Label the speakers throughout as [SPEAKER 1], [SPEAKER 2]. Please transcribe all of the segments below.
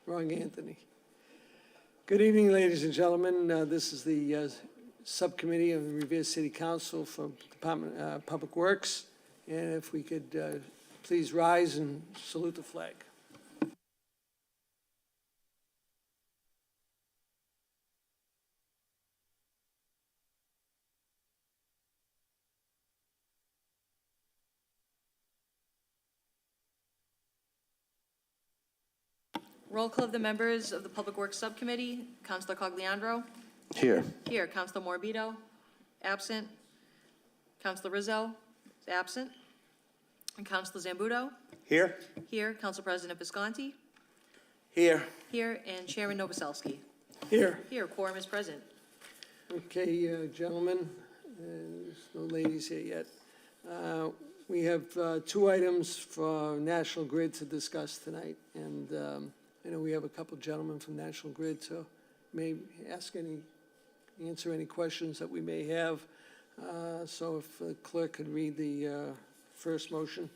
[SPEAKER 1] Wrong Anthony. Good evening, ladies and gentlemen. This is the subcommittee of the Revere City Council for Department Public Works. And if we could please rise and salute the flag.
[SPEAKER 2] Roll call of the members of the Public Works Subcommittee. Councilor Cogliandro.
[SPEAKER 3] Here.
[SPEAKER 2] Here. Councilor Morbido. Absent. Councilor Rizzo. Absent. And Councilor Zambuto.
[SPEAKER 3] Here.
[SPEAKER 2] Here. Council President Visconti.
[SPEAKER 3] Here.
[SPEAKER 2] Here. And Chairman Novoselsky.
[SPEAKER 1] Here.
[SPEAKER 2] Here. Quorum is present.
[SPEAKER 1] Okay, gentlemen, there's no ladies here yet. We have two items for National Grid to discuss tonight, and I know we have a couple gentlemen from National Grid, so may answer any questions that we may have. So if the clerk could read the first motion.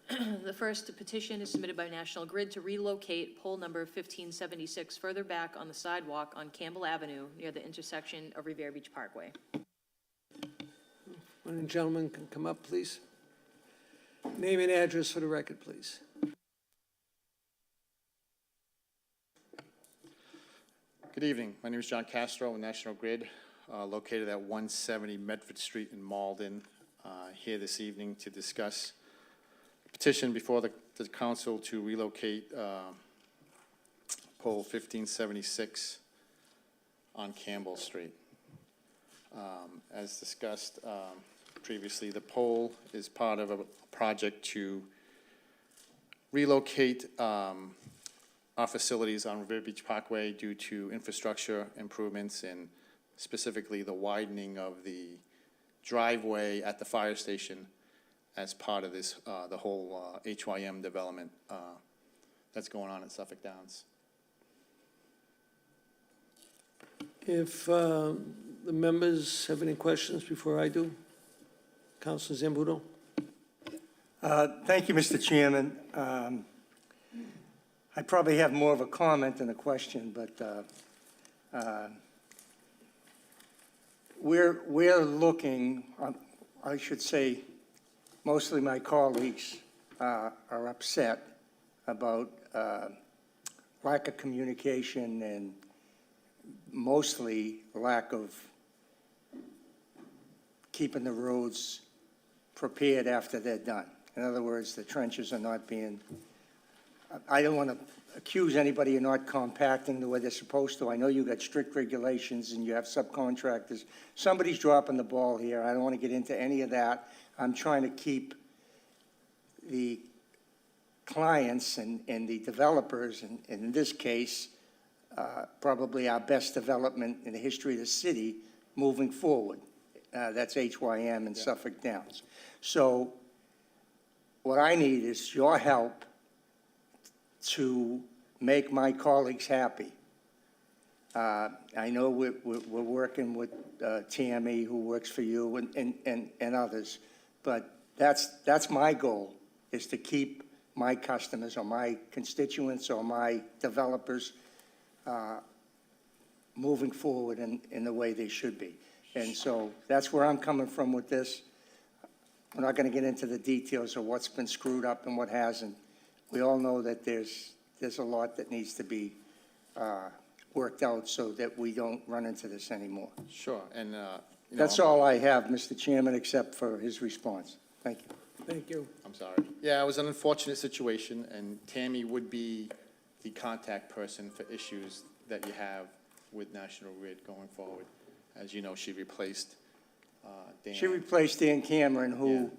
[SPEAKER 2] The first petition is submitted by National Grid to relocate pole number 1576 further back on the sidewalk on Campbell Avenue near the intersection of Revere Beach Parkway.
[SPEAKER 1] One of the gentlemen can come up, please. Name and address for the record, please.
[SPEAKER 4] Good evening. My name is John Castro with National Grid, located at 170 Medford Street in Malden, here this evening to discuss a petition before the council to relocate pole 1576 on Campbell Street. As discussed previously, the pole is part of a project to relocate our facilities on Revere Beach Parkway due to infrastructure improvements and specifically the widening of the driveway at the fire station as part of this, the whole HYM development that's going on at Suffolk Downs.
[SPEAKER 1] If the members have any questions before I do. Councilor Zambuto.
[SPEAKER 5] Thank you, Mr. Chairman. I probably have more of a comment than a question, but we're looking, I should say, mostly my colleagues are upset about lack of communication and mostly lack of keeping the roads prepared after they're done. In other words, the trenches are not being, I don't want to accuse anybody of not compacting the way they're supposed to. I know you got strict regulations and you have subcontractors. Somebody's dropping the ball here. I don't want to get into any of that. I'm trying to keep the clients and the developers, and in this case, probably our best development in the history of the city moving forward. That's HYM and Suffolk Downs. So what I need is your help to make my colleagues happy. I know we're working with Tammy, who works for you, and others, but that's my goal, is to keep my customers or my constituents or my developers moving forward in the way they should be. And so that's where I'm coming from with this. We're not going to get into the details of what's been screwed up and what hasn't. We all know that there's a lot that needs to be worked out so that we don't run into this anymore.
[SPEAKER 4] Sure, and
[SPEAKER 5] that's all I have, Mr. Chairman, except for his response. Thank you.
[SPEAKER 1] Thank you.
[SPEAKER 4] I'm sorry. Yeah, it was an unfortunate situation, and Tammy would be the contact person for issues that you have with National Grid going forward. As you know, she replaced Dan.
[SPEAKER 5] She replaced Dan Cameron, who
[SPEAKER 4] Yeah.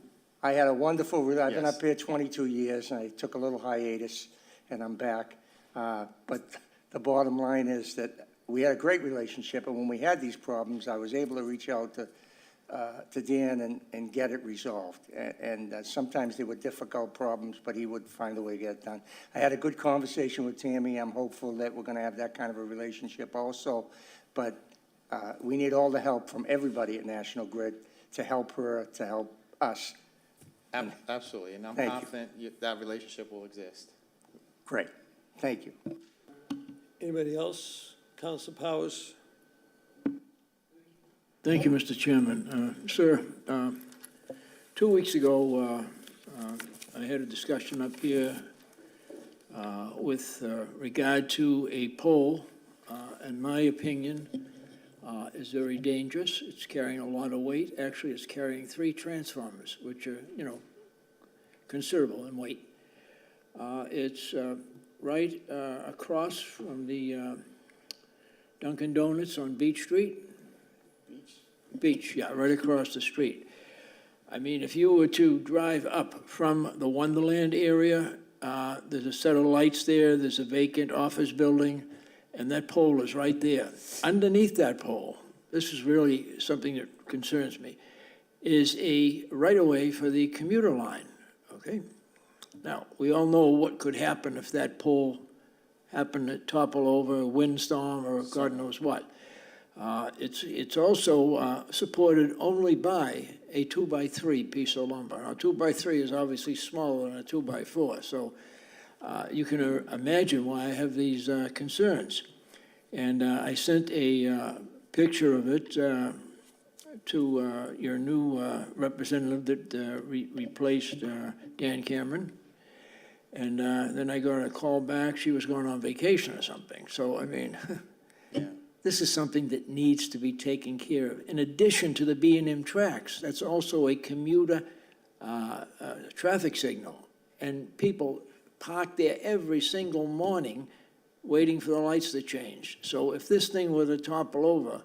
[SPEAKER 5] I had a wonderful, I've been
[SPEAKER 4] Yes.
[SPEAKER 5] up here 22 years, and I took a little hiatus, and I'm back. But the bottom line is that we had a great relationship, and when we had these problems, I was able to reach out to Dan and get it resolved. And sometimes they were difficult problems, but he would find a way to get it done. I had a good conversation with Tammy. I'm hopeful that we're going to have that kind of a relationship also. But we need all the help from everybody at National Grid to help her, to help us.
[SPEAKER 4] Absolutely, and I'm
[SPEAKER 5] Thank you.
[SPEAKER 4] confident that relationship will exist.
[SPEAKER 5] Great. Thank you.
[SPEAKER 1] Anybody else? Council Powers?
[SPEAKER 6] Thank you, Mr. Chairman. Sir, 2 weeks ago, I had a discussion up here with regard to a pole, in my opinion, is very dangerous. It's carrying a lot of weight. Actually, it's carrying 3 transformers, which are, considerable in weight. It's right across from the Dunkin' Donuts on Beach Street. Beach, yeah, right across the street. I mean, if you were to drive up from the Wonderland area, there's a set of lights there, there's a vacant office building, and that pole is right there. Underneath that pole, this is really something that concerns me, is a right-of-way for the commuter line, okay? Now, we all know what could happen if that pole happened to topple over, a windstorm, or God knows what. It's also supported only by a 2x3 piece of lumber. Now, 2x3 is obviously smaller than a 2x4, so you can imagine why I have these concerns. And I sent a picture of it to your new representative that replaced Dan Cameron. And then I got a call back, she was going on vacation or something. So, I mean, this is something that needs to be taken care of. In addition to the B&M tracks, that's also a commuter traffic signal. And people park there every single morning waiting for the lights to change. So if this thing were to topple over,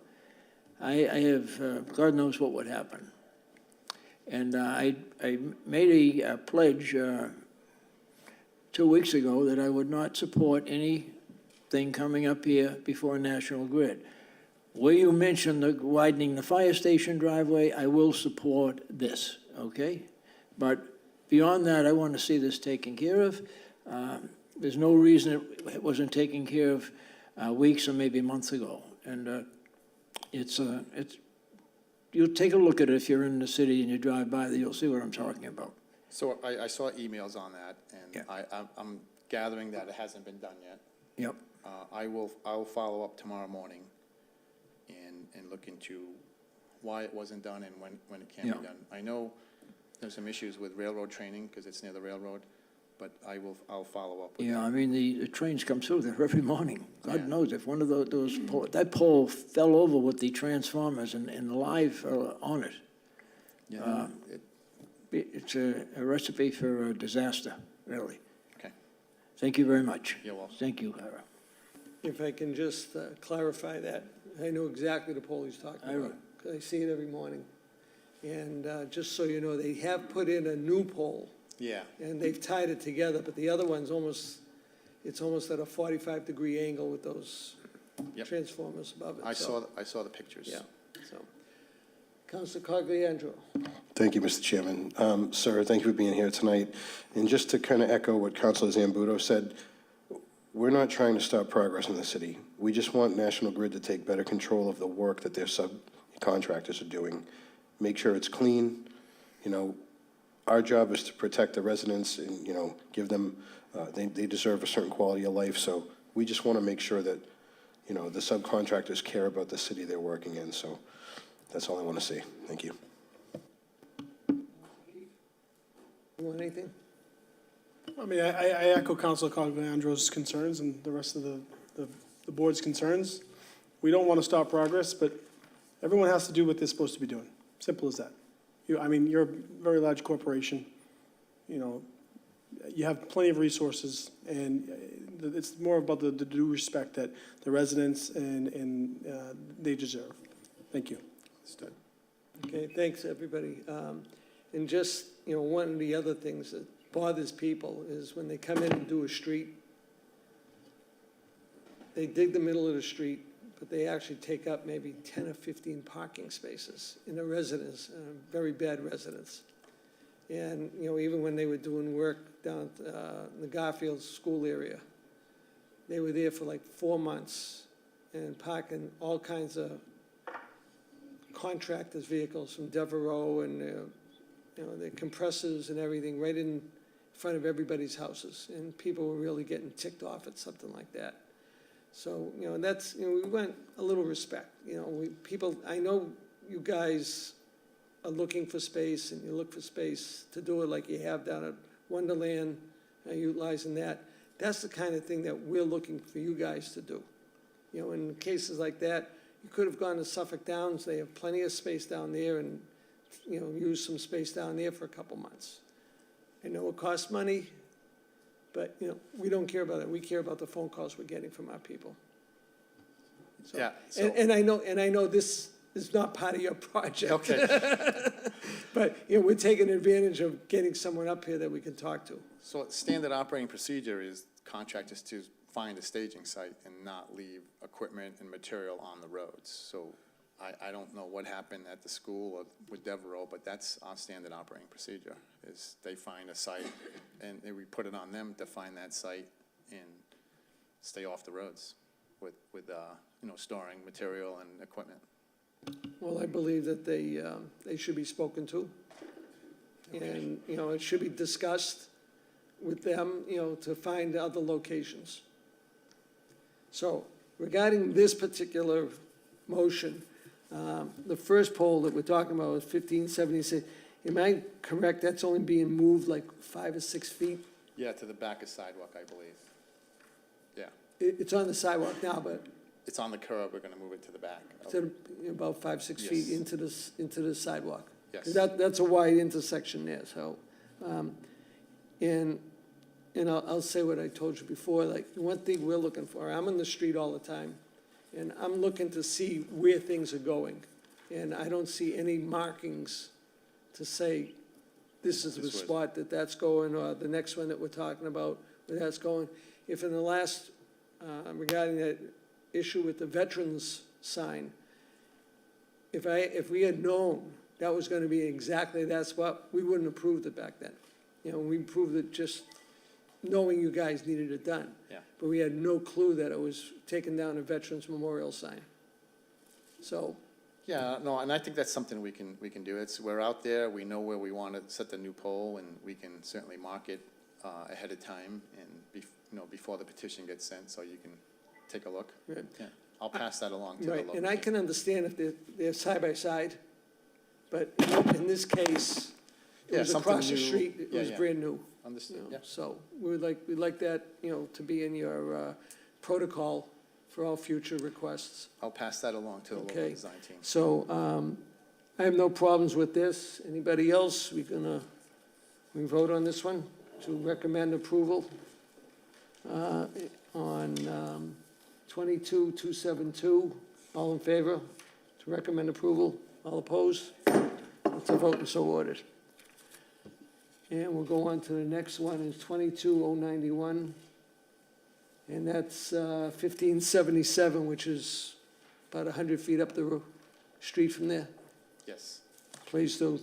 [SPEAKER 6] I have, God knows what would happen. And I made a pledge 2 weeks ago that I would not support anything coming up here before National Grid. Where you mentioned the widening the fire station driveway, I will support this, okay? But beyond that, I want to see this taken care of. There's no reason it wasn't taken care of weeks or maybe months ago. And you'll take a look at it if you're in the city and you drive by, you'll see what I'm talking about.
[SPEAKER 4] So I saw emails on that, and
[SPEAKER 6] Yeah.
[SPEAKER 4] I'm gathering that it hasn't been done yet.
[SPEAKER 6] Yep.
[SPEAKER 4] I will follow up tomorrow morning and look into why it wasn't done and when it can be
[SPEAKER 6] Yeah.
[SPEAKER 4] done. I know there's some issues with railroad training because it's near the railroad, but I'll follow up with
[SPEAKER 6] Yeah,
[SPEAKER 4] that.
[SPEAKER 6] I mean, the trains come through there every morning.
[SPEAKER 4] Yeah.
[SPEAKER 6] God knows if one of that pole fell over with the transformers and live on it.
[SPEAKER 4] Yeah,
[SPEAKER 6] It's a recipe for a disaster, really.
[SPEAKER 4] Okay.
[SPEAKER 6] Thank you very much.
[SPEAKER 4] You're welcome.
[SPEAKER 6] Thank you, Ira.
[SPEAKER 1] If I can just clarify that, I know exactly the pole he's talking
[SPEAKER 6] Ira.
[SPEAKER 1] about, 'cause I see it every morning. And just so you know, they have put in a new pole,
[SPEAKER 4] Yeah,
[SPEAKER 1] and they've tied it together, but the other one's it's almost at a 45-degree angle with those
[SPEAKER 4] Yep.
[SPEAKER 1] transformers above it.
[SPEAKER 4] I
[SPEAKER 1] so,
[SPEAKER 4] saw the pictures.
[SPEAKER 1] Yeah, so. Councilor Cogliandro.
[SPEAKER 7] Thank you, Mr. Chairman. Sir, thank you for being here tonight. And just to kind of echo what Councilor Zambudo said, we're not trying to stop progress in the city. We just want National Grid to take better control of the work that their subcontractors are doing. Make sure it's clean. Our job is to protect the residents and, give them, they deserve a certain quality of life. So we just want to make sure that, the subcontractors care about the city they're working in. So that's all I want to say. Thank you.
[SPEAKER 1] You want anything?
[SPEAKER 8] I mean, I echo Councilor Cogliandro's concerns and the rest of the board's concerns. We don't want to stop progress, but everyone has to do what they're supposed to be doing. Simple as that. You're a very large corporation. You have plenty of resources, and it's more about the due respect that the residents and they deserve. Thank you.
[SPEAKER 4] Understood.
[SPEAKER 1] Okay, thanks, everybody. And just, one of the other things that bothers people is when they come in and do a street, they dig the middle of the street, but they actually take up maybe 10 or 15 parking spaces in a residence, very bad residence. And, even when they were doing work down in the Garfield School area, they were there for like 4 months and parking all kinds of contractors' vehicles from Devereaux and, the compressors and everything right in front of everybody's houses, and people were really getting ticked off at something like that. So, you know, that's, you know, we want a little respect, you know, people, I know you guys are looking for space, and you look for space to do it like you have down at Wonderland, utilizing that. That's the kind of thing that we're looking for you guys to do. You know, in cases like that, you could have gone to Suffolk Downs, they have plenty of space down there, and, you know, use some space down there for a couple months. I know it costs money, but, you know, we don't care about it, we care about the phone calls we're getting from our people. So-
[SPEAKER 4] Yeah, so-
[SPEAKER 1] And I know this is not part of your project.
[SPEAKER 4] Okay.
[SPEAKER 1] But, you know, we're taking advantage of getting someone up here that we can talk to.
[SPEAKER 4] So standard operating procedure is contractors to find a staging site and not leave equipment and material on the roads. So I don't know what happened at the school or with Devereaux, but that's our standard operating procedure, is they find a site and we put it on them to find that site and stay off the roads with you know, storing material and equipment.
[SPEAKER 1] Well, I believe that they should be spoken to. And, you know, it should be discussed with them, you know, to find other locations. So regarding this particular motion, the first pole that we're talking about is 1576. Am I correct, that's only being moved like 5 or 6 feet?
[SPEAKER 4] Yeah, to the back of sidewalk, I believe. Yeah,
[SPEAKER 1] It's on the sidewalk now, but
[SPEAKER 4] it's on the curb, we're gonna move it to the back.
[SPEAKER 1] it's at about 5, 6 feet
[SPEAKER 4] Yes.
[SPEAKER 1] into the sidewalk.
[SPEAKER 4] Yes.
[SPEAKER 1] That's a wide intersection there, so, and I'll say what I told you before, like, one thing we're looking for, I'm on the street all the time, and I'm looking to see where things are going, and I don't see any markings to say, this is the
[SPEAKER 4] This was-
[SPEAKER 1] spot that's going, or the next one that we're talking about, where that's going. If in the last, regarding that issue with the veterans sign, if we had known that was gonna be exactly that spot, we wouldn't have approved it back then. You know, we approved it just knowing you guys needed it done.
[SPEAKER 4] Yeah.
[SPEAKER 1] But we had no clue that it was taking down a Veterans Memorial sign. So,
[SPEAKER 4] Yeah, no, and I think that's something we can do. We're out there, we know where we want to set the new pole, and we can certainly mark it ahead of time and, before the petition gets sent, so you can take a look.
[SPEAKER 1] right.
[SPEAKER 4] Yeah, I'll pass that along to the
[SPEAKER 1] Right,
[SPEAKER 4] local.
[SPEAKER 1] and I can understand if they're side by side, but in this case, it
[SPEAKER 4] Yeah,
[SPEAKER 1] was
[SPEAKER 4] something
[SPEAKER 1] across the
[SPEAKER 4] new.
[SPEAKER 1] street, it
[SPEAKER 4] Yeah,
[SPEAKER 1] was
[SPEAKER 4] yeah.
[SPEAKER 1] brand new.
[SPEAKER 4] Understood,
[SPEAKER 1] You know,
[SPEAKER 4] yeah.
[SPEAKER 1] So we'd like that, you know, to be in your protocol for all future requests.
[SPEAKER 4] I'll pass that along to the local
[SPEAKER 1] Okay.
[SPEAKER 4] design team.
[SPEAKER 1] So I have no problems with this. Anybody else? We vote on this one to recommend approval on 22-272. All in favor to recommend approval? All opposed? It's a vote and so ordered. And we'll go on to the next one, is 22-091. And that's 1577, which is about 100 feet up the street from there.
[SPEAKER 4] Yes.
[SPEAKER 1] Please do,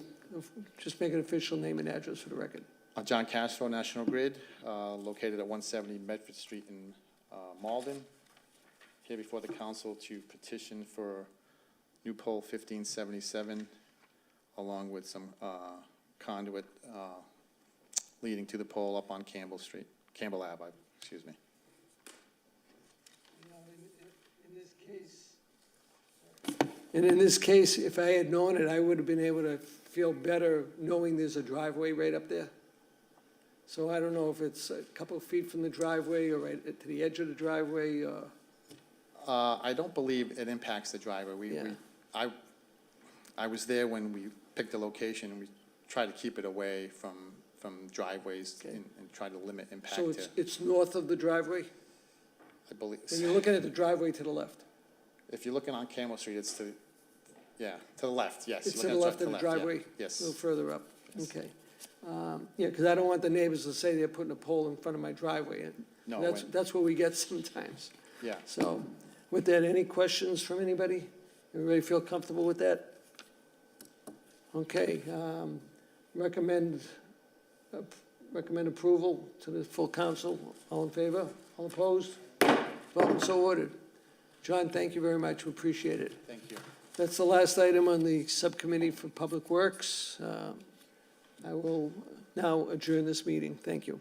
[SPEAKER 1] just make an official name and address for the record.
[SPEAKER 4] John Castro, National Grid, located at 170 Medford Street in Malden. Here before the council to petition for new pole 1577, along with some conduit leading to the pole up on Campbell Ave, excuse me.
[SPEAKER 1] And in this case, if I had known it, I would have been able to feel better knowing there's a driveway right up there. So I don't know if it's a couple of feet from the driveway or right to the edge of the driveway,
[SPEAKER 4] I don't believe it impacts the driveway.
[SPEAKER 1] Yeah.
[SPEAKER 4] I was there when we picked the location, and we tried to keep it away from driveways
[SPEAKER 1] Okay.
[SPEAKER 4] and try to limit impact
[SPEAKER 1] so
[SPEAKER 4] to,
[SPEAKER 1] it's north of the driveway?
[SPEAKER 4] I believe.
[SPEAKER 1] And you're looking at the driveway to the left?
[SPEAKER 4] If you're looking on Campbell Street, it's to the left, yes.
[SPEAKER 1] It's
[SPEAKER 4] You're
[SPEAKER 1] to the
[SPEAKER 4] looking at
[SPEAKER 1] left of the
[SPEAKER 4] yeah.
[SPEAKER 1] driveway? A little
[SPEAKER 4] Yes,
[SPEAKER 1] further up?
[SPEAKER 4] Yes.
[SPEAKER 1] Okay. Yeah, because I don't want the neighbors to say they're putting a pole in front of my driveway. And
[SPEAKER 4] No,
[SPEAKER 1] That's what we get sometimes.
[SPEAKER 4] yeah.
[SPEAKER 1] So with that, any questions from anybody? Everybody feel comfortable with that? Okay, recommend approval to the full council. All in favor? All opposed? Vote and so ordered. John, thank you very much. We appreciate it.
[SPEAKER 4] Thank you.
[SPEAKER 1] That's the last item on the Subcommittee for Public Works. I will now adjourn this meeting. Thank you.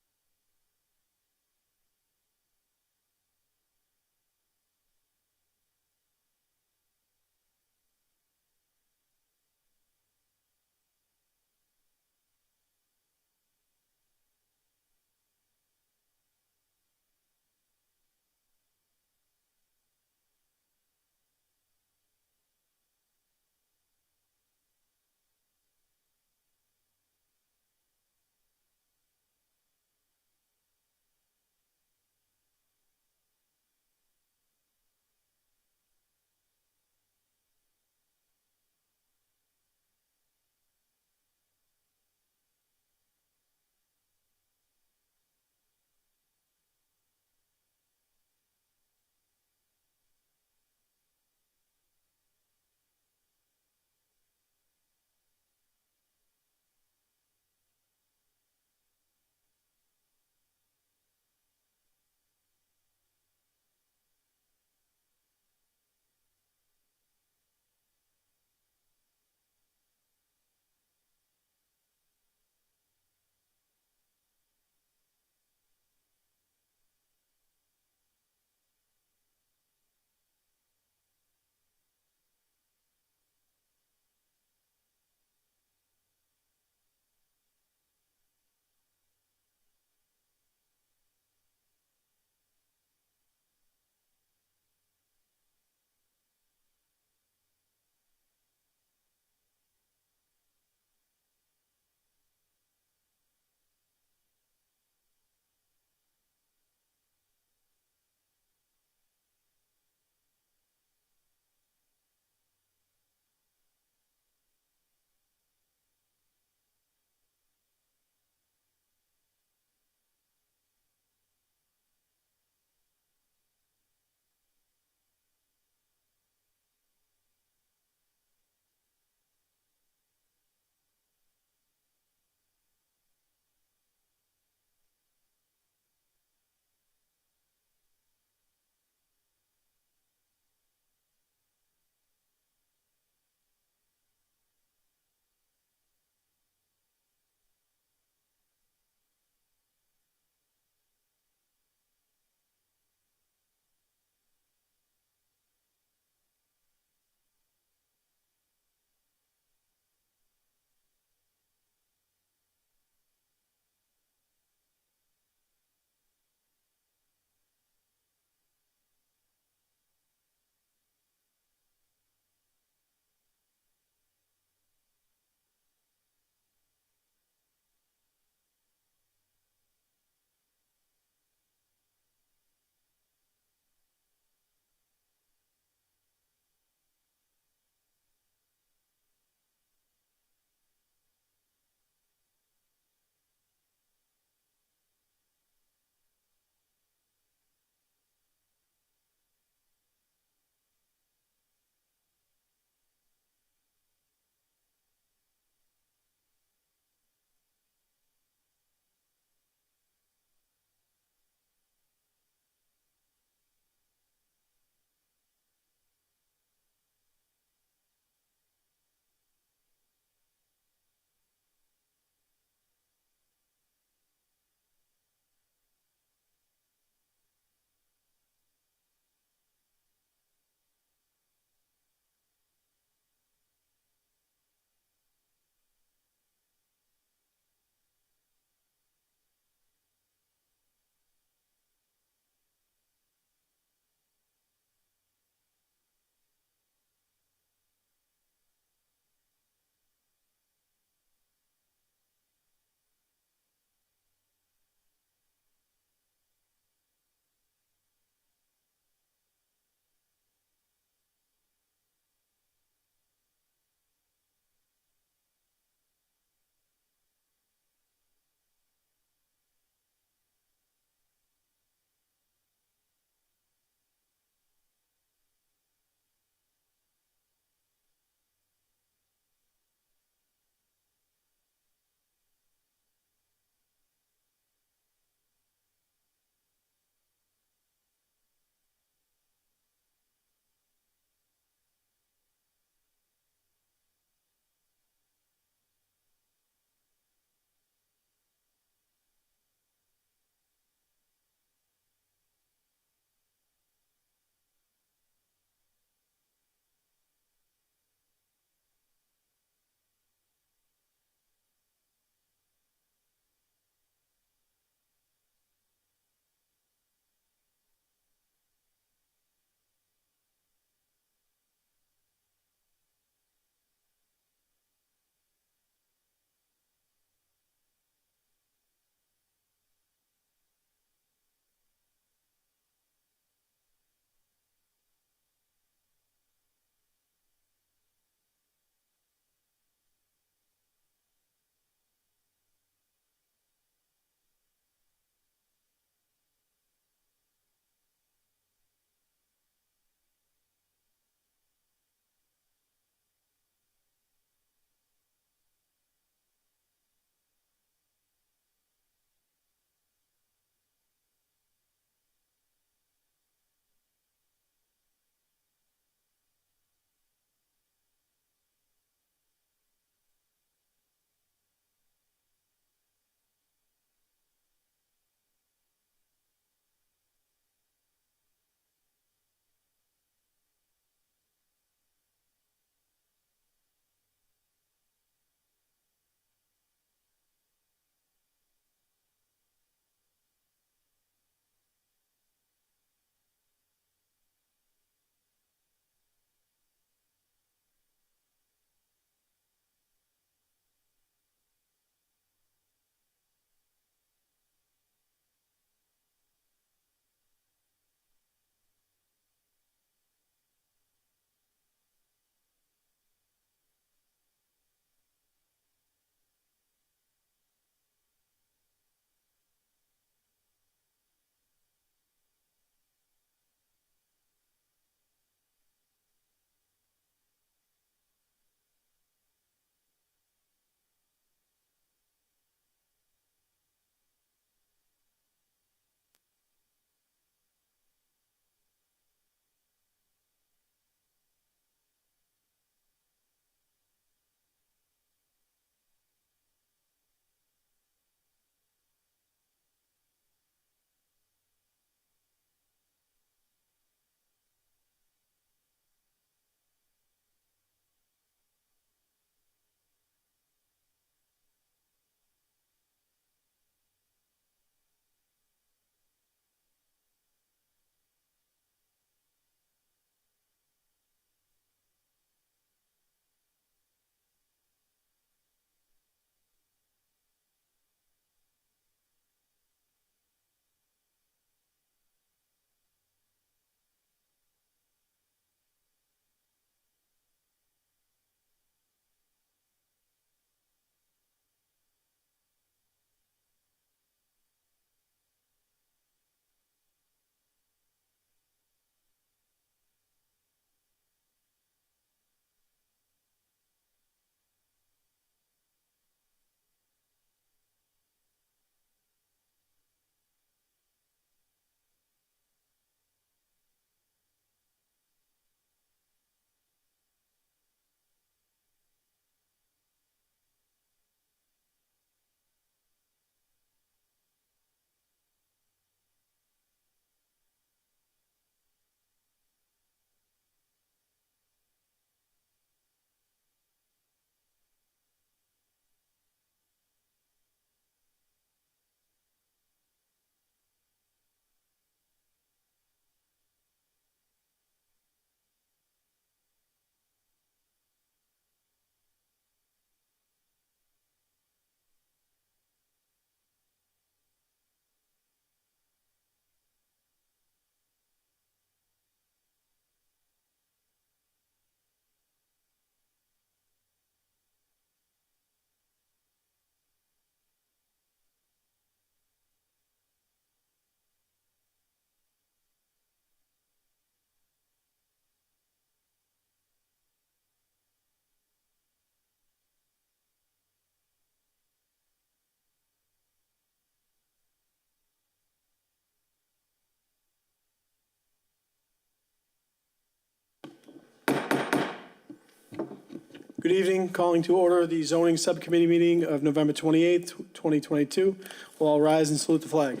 [SPEAKER 8] Good evening. Calling to order the zoning subcommittee meeting of November 28th, 2022. We'll all rise and salute the flag.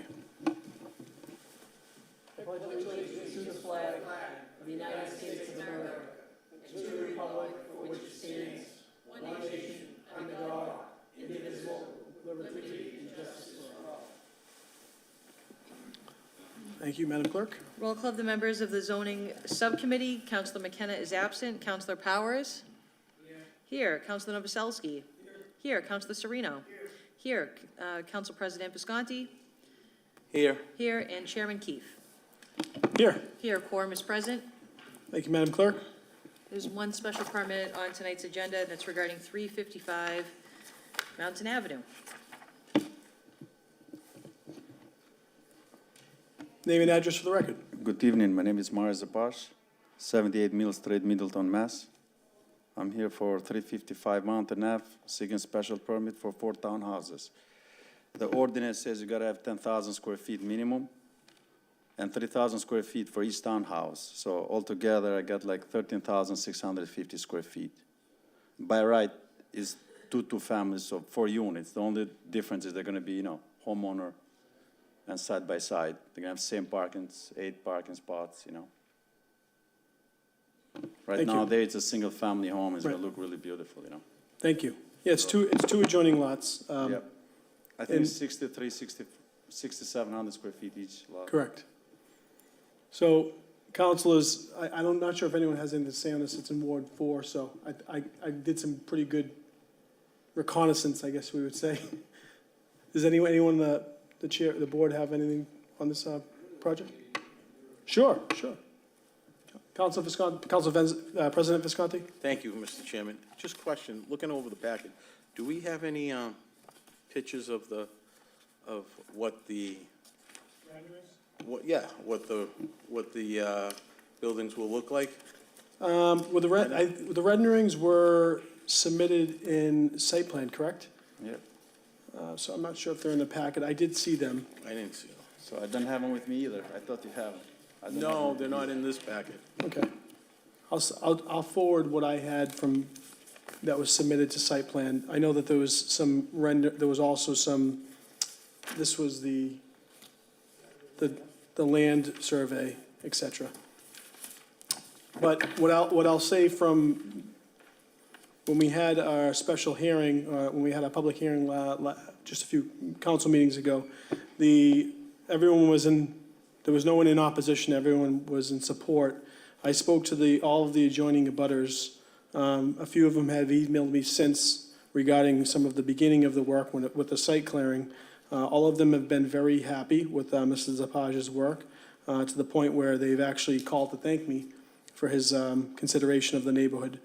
[SPEAKER 8] Thank you, Madam Clerk.
[SPEAKER 2] Roll call of the members of the zoning subcommittee. Counselor McKenna is absent. Counselor Powers? Here. Counselor Novoselsky? Here. Counselor Sereno? Here. Council President Visconti?
[SPEAKER 3] Here.
[SPEAKER 2] Here. And Chairman Keefe?
[SPEAKER 8] Here.
[SPEAKER 2] Here. Quorum is present.
[SPEAKER 8] Thank you, Madam Clerk.
[SPEAKER 2] There's one special permit on tonight's agenda, and it's regarding 355 Mountain Avenue.
[SPEAKER 8] Name and address for the record.
[SPEAKER 9] Good evening, my name is Mario Zapash, 78 Mill Street, Middleton, Mass. I'm here for 355 Mountain Ave, seeking special permit for 4 townhouses. The ordinance says you gotta have 10,000 square feet minimum and 3,000 square feet for each townhouse. So altogether, I got like 13,650 square feet. By right, is two families, so 4 units. The only difference is they're gonna be, homeowner and side by side. They're gonna have same parkings, 8 parking spots, Right
[SPEAKER 8] Thank you.
[SPEAKER 9] now, there it's a single family home, it's gonna
[SPEAKER 8] Right.
[SPEAKER 9] look really beautiful,
[SPEAKER 8] Thank you. Yeah, it's two adjoining lots.
[SPEAKER 9] Yep. I think
[SPEAKER 8] and-
[SPEAKER 9] it's 6,700 square feet each lot.
[SPEAKER 8] Correct. So, councilors, I'm not sure if anyone has anything to say on this. It's in Ward 4, so I did some pretty good reconnaissance, I guess we would say. Does anyone, the chair, the board have anything on this project? Sure. Council Visconti, President Visconti?
[SPEAKER 3] Thank you, Mr. Chairman. Just question, looking over the packet, do we have any pictures of what the buildings will look like?
[SPEAKER 8] The renderings were submitted in site plan, correct?
[SPEAKER 9] Yep.
[SPEAKER 8] So I'm not sure if they're in the packet. I did see them.
[SPEAKER 3] I didn't see them.
[SPEAKER 9] So I don't have them with me either. I thought you have them. I don't have
[SPEAKER 3] No,
[SPEAKER 9] them.
[SPEAKER 3] they're not in this packet.
[SPEAKER 8] Okay. I'll forward what I had from, that was submitted to site plan. I know that there was some there was also some, this was the land survey, et cetera. But what I'll say from, when we had our special hearing, when we had our public hearing just a few council meetings ago, everyone was there was no one in opposition, everyone was in support. I spoke to all of the adjoining abutters. A few of them have emailed me since regarding some of the beginning of the work with the site clearing. All of them have been very happy with Mr. Zapage's work, to the point where they've actually called to thank me for his consideration of the neighborhood,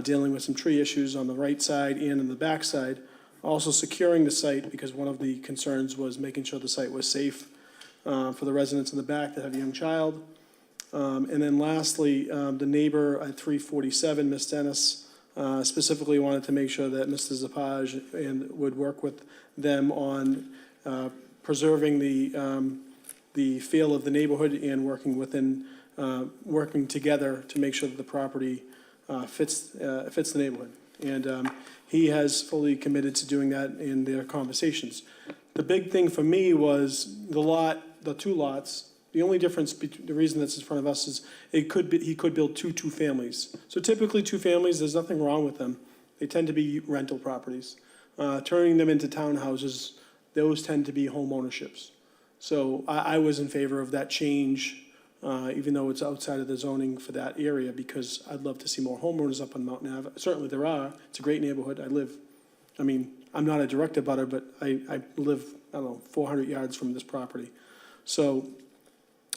[SPEAKER 8] dealing with some tree issues on the right side and in the back side. Also securing the site, because one of the concerns was making sure the site was safe for the residents in the back that have a young child. And then lastly, the neighbor at 347, Ms. Dennis, specifically wanted to make sure that Mr. Zapage would work with them on preserving the feel of the neighborhood and working together to make sure that the property fits the neighborhood. And he has fully committed to doing that in their conversations. The big thing for me was the 2 lots. The only difference, the reason that's in front of us is he could build two families. So typically 2 families, there's nothing wrong with them. They tend to be rental properties. Turning them into townhouses, those tend to be home ownerships. So I was in favor of that change, even though it's outside of the zoning for that area, because I'd love to see more homeowners up on Mountain Ave. Certainly there are. It's a great neighborhood. I'm not a direct abutter, but I live, 400 yards from this property. So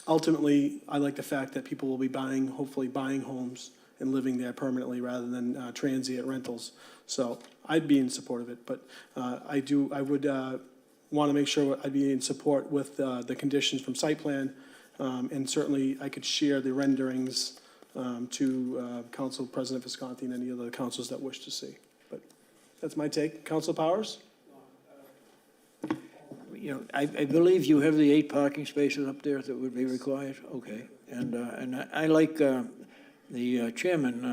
[SPEAKER 8] ultimately, I like the fact that people will be hopefully buying homes and living there permanently rather than transient rentals. So I'd be in support of it, but I would want to make sure I'd be in support with the conditions from site plan, and certainly I could share the renderings to Council President Visconti and any other councils that wish to see. But that's my take. Council Powers?
[SPEAKER 6] I believe you have the 8 parking spaces up there that would be required, okay. And I like the chairman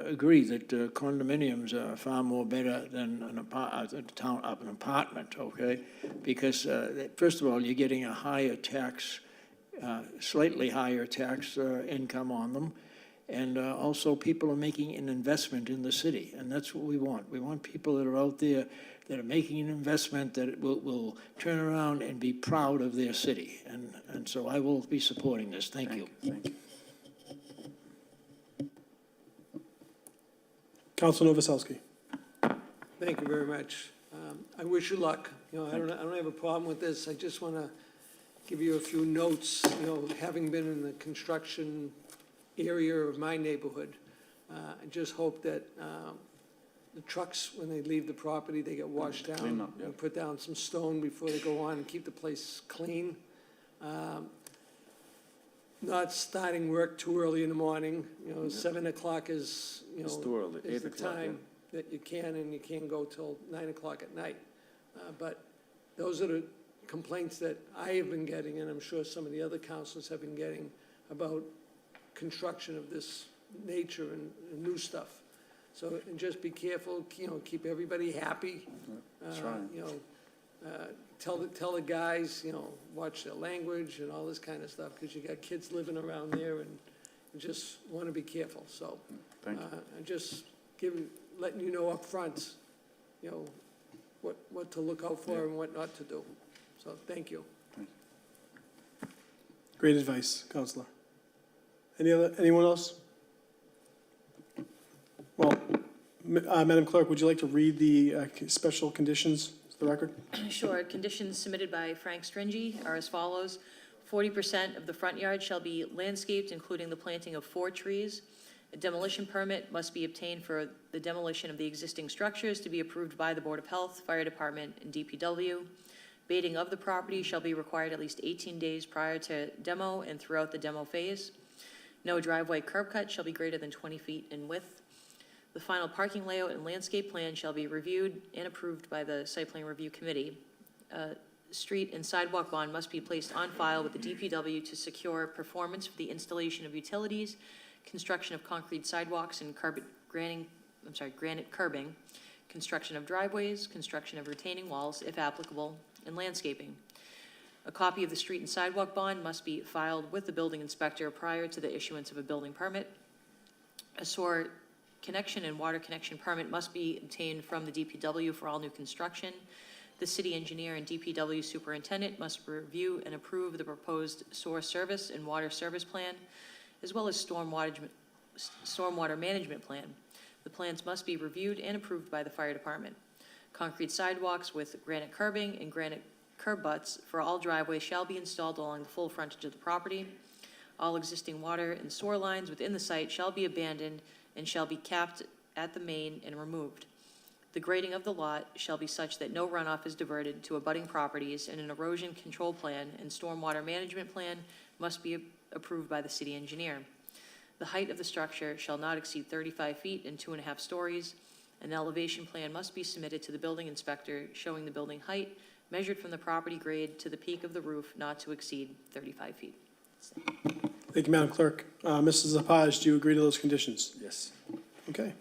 [SPEAKER 6] agreed that condominiums are far more better than an apartment, okay? Because, first of all, you're getting a higher tax, slightly higher tax income on them. And also, people are making an investment in the city, and that's what we want. We want people that are out there that are making an investment that will turn around and be proud of their city. And so I will be supporting this. Thank you.
[SPEAKER 9] Thank you.
[SPEAKER 8] Councilor Novoselsky.
[SPEAKER 1] Thank you very much. I wish you luck. You know, I don't have a problem with this. I just want to give you a few notes, you know, having been in the construction area of my neighborhood. I just hope that the trucks, when they leave the property, they get washed down.
[SPEAKER 9] Clean up, yeah.
[SPEAKER 1] And put down some stone before they go on and keep the place clean. Not starting work too early in the morning, you know, 7 o'clock is, you know.
[SPEAKER 9] It's too early,
[SPEAKER 1] is
[SPEAKER 9] 8
[SPEAKER 1] the
[SPEAKER 9] o'clock, yeah.
[SPEAKER 1] time that you can, and you can't go till 9 o'clock at night. But those are the complaints that I have been getting, and I'm sure some of the other councilors have been getting about construction of this nature and new stuff. So, and just be careful, you know, keep everybody happy.
[SPEAKER 9] Trying.
[SPEAKER 1] You know, tell the guys, you know, watch their language and all this kind of stuff, because you got kids living around there, and you just want to be careful, so.
[SPEAKER 9] Thank you.
[SPEAKER 1] I'm just letting you know up front, you know, what to look out for and what not to do. So, thank you.
[SPEAKER 8] Great advice, Counselor. Anyone else? Well, Madam Clerk, would you like to read the special conditions to the record?
[SPEAKER 2] Sure. Conditions submitted by Frank Stringy are as follows. 40% of the front yard shall be landscaped, including the planting of 4 trees. A demolition permit must be obtained for the demolition of the existing structures to be approved by the Board of Health, Fire Department, and DPW. Baiting of the property shall be required at least 18 days prior to demo and throughout the demo phase. No driveway curb cut shall be greater than 20 feet in width. The final parking layout and landscape plan shall be reviewed and approved by the Site Plan Review Committee. Street and sidewalk bond must be placed on file with the DPW to secure performance for the installation of utilities, construction of concrete sidewalks and granite curbing, construction of driveways, construction of retaining walls, if applicable, and landscaping. A copy of the street and sidewalk bond must be filed with the building inspector prior to the issuance of a building permit. A sewer connection and water connection permit must be obtained from the DPW for all new construction. The city engineer and DPW superintendent must review and approve the proposed sewer service and water service plan, as well as stormwater management plan. The plans must be reviewed and approved by the fire department. Concrete sidewalks with granite curbing and granite curb butts for all driveways shall be installed along the full frontage of the property. All existing water and sewer lines within the site shall be abandoned and shall be capped at the main and removed. The grading of the lot shall be such that no runoff is diverted to abutting properties, and an erosion control plan and stormwater management plan must be approved by the city engineer. The height of the structure shall not exceed 35 feet and 2.5 stories. An elevation plan must be submitted to the building inspector showing the building height measured from the property grade to the peak of the roof not to exceed 35 feet.
[SPEAKER 8] Thank you, Madam Clerk. Mrs. Lepage, do you agree to those conditions?
[SPEAKER 9] Yes.
[SPEAKER 8] Okay.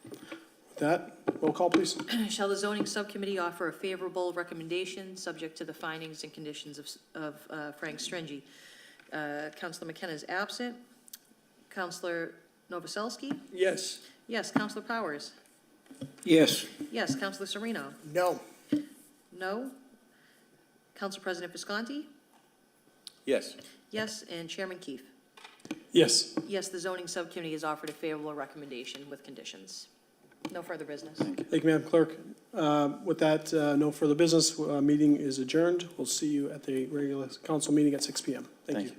[SPEAKER 8] With that, roll call, please.
[SPEAKER 2] Shall the zoning subcommittee offer a favorable recommendation subject to the findings and conditions of Frank Stringy? Councilor McKenna is absent. Councilor Novoselsky?
[SPEAKER 1] Yes.
[SPEAKER 2] Yes. Councilor Powers?
[SPEAKER 6] Yes.
[SPEAKER 2] Yes. Councilor Sereno?
[SPEAKER 1] No.
[SPEAKER 2] No. Council President Visconti?
[SPEAKER 3] Yes.
[SPEAKER 2] Yes. And Chairman Keefe?
[SPEAKER 8] Yes.
[SPEAKER 2] Yes, the zoning subcommittee has offered a favorable recommendation with conditions. No further business.
[SPEAKER 8] Thank you, Madam Clerk. With that, no further business. Meeting is adjourned. We'll see you at the regular council meeting at 6 p.m. Thank you.